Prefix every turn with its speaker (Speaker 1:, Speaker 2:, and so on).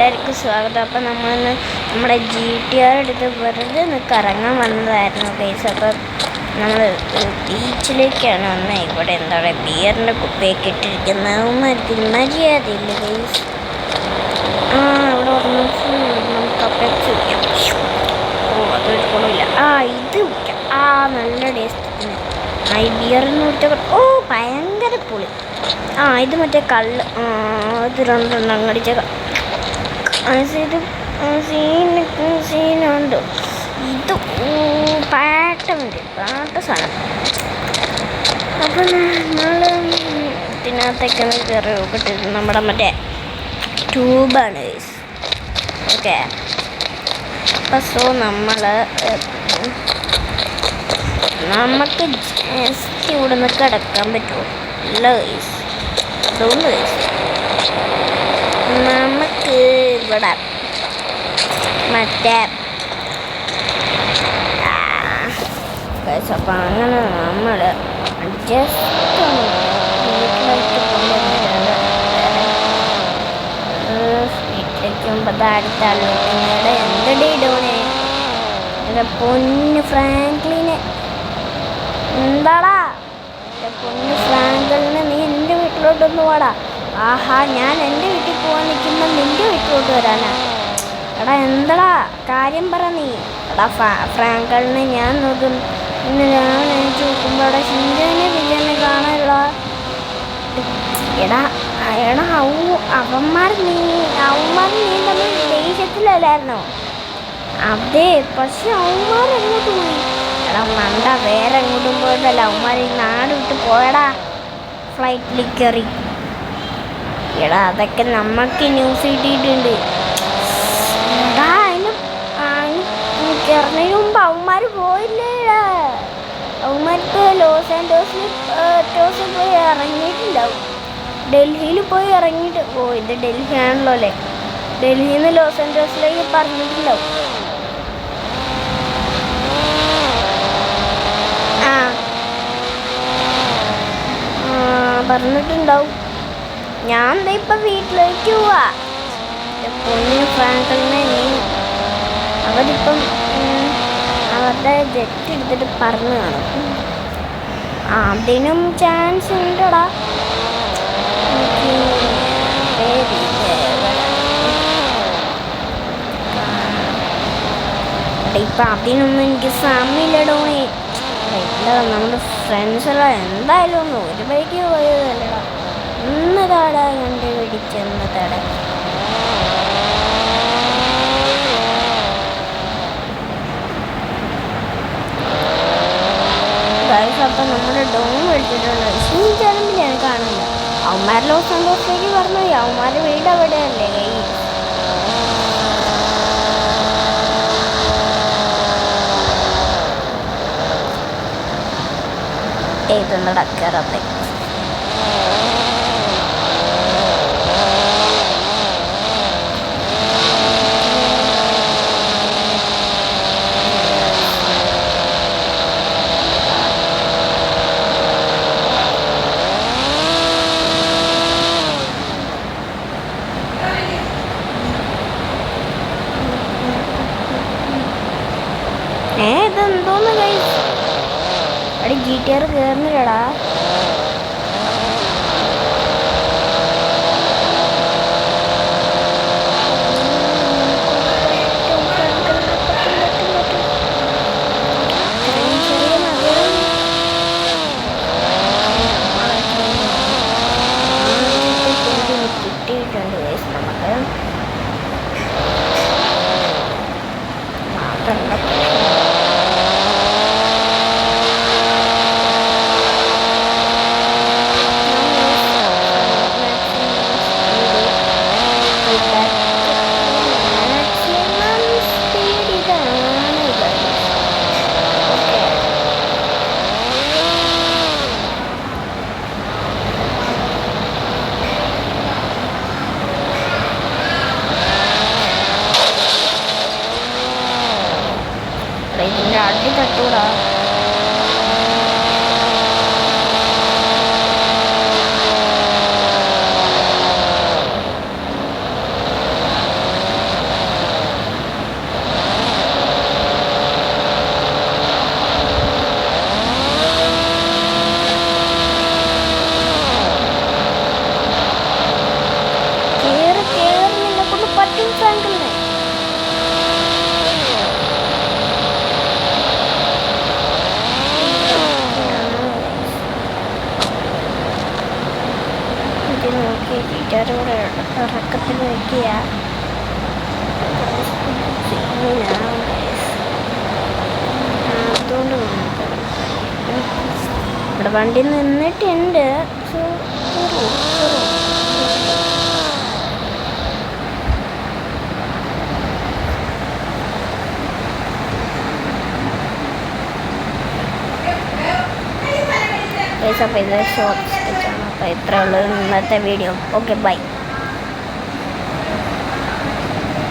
Speaker 1: എല്ലാവർക്കും സ്വാഗതം. അപ്പം നമ്മളിന്ന് നമ്മുടെ GTR എടുത്ത് വെറുതെ ഒന്ന് കറങ്ങാൻ വന്നതായിരുന്നു ഗൈസ്. അപ്പം നമ്മൾ ബീച്ചിലേക്കാണ് വന്നത്. ഇവിടെ എന്താ പറയുക, ബിയറിൻ്റെ കുപ്പിയൊക്കെ ഇട്ടിരിക്കുന്നവന്മാർക്ക് മര്യാദയില്ല ഗൈസ്. ഇവിടെ വന്ന് നമുക്ക് അതൊരു കുളമില്ല. ഇത് കുടിക്കാം. നല്ല ടേസ്റ്റ്. ഈ ബിയറിന് കുടിച്ച ഭയങ്കര പുളി. ഇത് മറ്റേ കള്ള്. ഇത് രണ്ടെണ്ണം അടിച്ച സീനുണ്ട്. ഇത് പാട്ട സാധനം. അപ്പം നമ്മൾ ഇതിനകത്തേക്കാണ് കയറി നോക്കിട്ട് നമ്മുടെ മറ്റേ ട്യൂബാണ് ഗൈസ്. ഓക്കെ, അപ്പം നമുക്ക് ജസ്റ്റ് ഇവിടെ നിന്ന് കിടക്കാൻ പറ്റുമോ? ഇല്ല ഗൈസ്. അതുകൊണ്ട് ഗൈസ് നമുക്ക് ഇവിടെ മറ്റേ അപ്പം അങ്ങനെ നമ്മൾ ജസ്റ്റ് വീട്ടിലേക്ക് പോകുമ്പോൾ അടുത്ത ആളുടെ എന്തടി ഇടണേ എൻ്റെ പൊന്ന് ഫ്രാങ്ക്ലിന്. എന്താടാ പൊന്ന് ഫ്രാങ്ക്ലിന്, നീ എൻ്റെ വീട്ടിലോട്ടൊന്ന് പോടാ. ഞാൻ എൻ്റെ വീട്ടിൽ പോകാൻ നിൽക്കുമ്പോൾ നിൻ്റെ വീട്ടിലോട്ട് വരാനാ? എടാ എന്താടാ കാര്യം പറ നീ. എടാ ഫ്രാങ്ക്ലിനെ ഞാൻ നോക്കും. ഇന്ന് രാവിലെ എനിക്ക് നോക്കുമ്പോൾ അവിടെ ഷിൻജാനെ വിജയനെ കാണാനുള്ള എടാ അവന്മാർ നീ തമ്മിൽ ദേഷ്യത്തിലല്ലായിരുന്നോ? അതെ, പക്ഷെ അവന്മാർ എങ്ങോട്ട് പോയി? എടാ മണ്ട, വേറെ എങ്ങോട്ടും പോയിട്ടല്ല, അവന്മാർ ഈ നാട് വിട്ട് പോയടാ ഫ്ലൈറ്റിൽ കയറി. എടാ അതൊക്കെ നമുക്ക് ന്യൂസ് കിട്ടിയിട്ടുണ്ട്. എടാ അതിന് കയറുന്നതിന് മുമ്പ് അവന്മാർ പോയില്ലേടാ. അവന്മാർക്ക് ലോസ് ആൻഡോസിൽ പോയി ഇറങ്ങിയിട്ടുണ്ടാവും. ഡൽഹിയിൽ പോയി ഇറങ്ങിയിട്ട് ഇത് ഡൽഹി ആണല്ലോ അല്ലേ. ഡൽഹിയിൽ നിന്ന് ലോസ് ആൻഡോസിലേക്ക് പറഞ്ഞിട്ടുണ്ടാവും. പറഞ്ഞിട്ടുണ്ടാവും. ഞാൻ ഇപ്പം വീട്ടിലേക്ക് പോവാ. പൊന്നു ഫ്രാങ്ക്ലിനെ അവരിപ്പം അവരുടെ ജെറ്റ് എടുത്തിട്ട് പറന്ന് കാണും. അതിനും ചാൻസ് ഉണ്ടടാ. ഇപ്പം അതിനൊന്നും എനിക്ക് സമയമില്ലടോണേ. ഇല്ല, നമ്മുടെ ഫ്രണ്ട്സെല്ലാം എന്തായാലും ഒന്ന് ഒരു ബൈക്ക് പോയതല്ലടാ. ഒന്ന് താടാ കണ്ട് പിടിച്ചെന്ന് തട. അപ്പം നമ്മുടെ ഡോം മേടിച്ചിട്ടുണ്ട്. ഷിൻജാനിലാണ് കാണുന്നത്. അവന്മാർ ലോസ് ആൻഡോസിലേക്ക് പറഞ്ഞു. അവന്മാരുടെ വീട് അവിടെയല്ലേ കൈ. ഇതൊന്ന് ഡക്കറത്തെ ഇതെന്തോന്ന് ഗൈസ്. അവിടെ GTR കയറുന്നില്ലടാ. കിട്ടിയിട്ടുണ്ട് ഗൈസ് നമുക്ക്. ഇതിൻ്റെ അടി തട്ടൂടാ. ഉറക്കത്തിൽ വയ്ക്കുക. അതുകൊണ്ട് ഇവിടെ വണ്ടി നിന്നിട്ടുണ്ട്. അപ്പോൾ ഇത് ഷോർട്ട് സ്കെച്ചാണ്. അപ്പോൾ ഇത്രയുള്ളൂ ഇന്നത്തെ വീഡിയോ. Okay, by.